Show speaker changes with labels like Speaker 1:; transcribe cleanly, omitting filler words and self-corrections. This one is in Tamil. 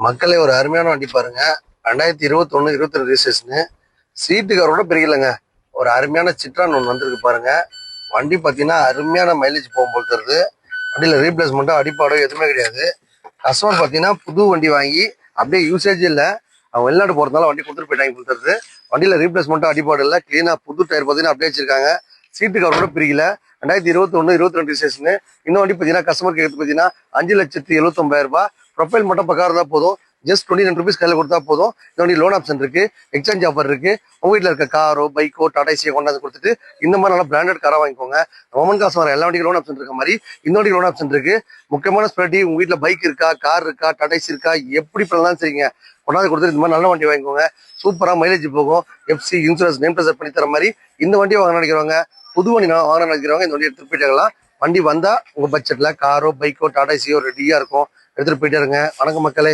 Speaker 1: மக்களே ஒரு அருமையான வண்டி பாருங்க. 2021 22 ரிஜிஸ்ட்ரேஷனு. சீட்டு கவரோட பிரிக்கலங்க. ஒரு அருமையான சிட்ரான் ஒன்று வந்திருக்கு பாருங்க. வண்டி பார்த்தீங்கன்னா அருமையான மைலேஜ் போகும் போல் தருது. வண்டியில் ரீப்ளேஸ்மெண்ட்டோ அடிப்பாடோ எதுவுமே கிடையாது. கஸ்டமர் பார்த்தீங்கன்னா புது வண்டி வாங்கி அப்படியே யூசேஜ் இல்லை, அவங்க வெளிநாடு போகிறதுனால வண்டி கொடுத்துட்டு போயிட்டாங்க போல் தருது. வண்டியில் ரீப்ளேஸ்மெண்ட்டோ அடிப்பாடு இல்லை, க்ளீனாக புது டயர் பார்த்தீங்கன்னா அப்படியே வச்சிருக்காங்க. சீட்டு கவரோட பிரிக்கல. 2021 22 ரிஜிஸ்ட்ரேஷனு. இன்னும் வண்டி பார்த்தீங்கன்னா கஸ்டமர் கேட்கறது பார்த்தீங்கன்னா 5,79,000 ரூபாய். ப்ரொஃபைல் மட்டும் பக்கம் இருந்தால் போதும். ஜஸ்ட் 29 ருபீஸ் கையில் கொடுத்தா போதும். இந்த வண்டி லோன் ஆப்ஷன் இருக்கு, எக்ஸ்சேஞ்ச் ஆஃபர் இருக்கு. உங்க வீட்டில் இருக்க காரோ பைக்கோ டாடா ஏசியோ கொண்டாந்து கொடுத்துட்டு இந்த மாதிரி நல்லா பிராண்டட் காராக வாங்கிக்கோங்க. கவர்மெண்ட் காசு வர எல்லா வண்டிக்கும் லோன் ஆப்ஷன் இருக்க மாதிரி இந்த வண்டி லோன் ஆப்ஷன் இருக்கு. முக்கியமான ஸ்பெஷாலிட்டி, உங்க வீட்டில் பைக் இருக்கா, கார் இருக்கா, டாடா ஏசி இருக்கா, எப்படி பண்ணலாம் சரிங்க, கொண்டாந்து கொடுத்துட்டு இந்த மாதிரி நல்ல வண்டி வாங்கிக்கோங்க. சூப்பராக மைலேஜ் போகும். எஃப்சி இன்சூரன்ஸ் நேம் ட்ரான்ஸ்ஃபர் பண்ணி தர மாதிரி இந்த வண்டியை வாங்க நினைக்கிறவங்க, புது வண்டி வாங்க நினைக்கிறவங்க இந்த வண்டி எடுத்துட்டு போயிட்டாங்களாம். வண்டி வந்தா உங்க பட்ஜெட்ல காரோ பைக்கோ டாடா ஏசியோ ரெடியா இருக்கும், எடுத்துட்டு போயிட்டே இருங்க. வணக்கம் மக்களே.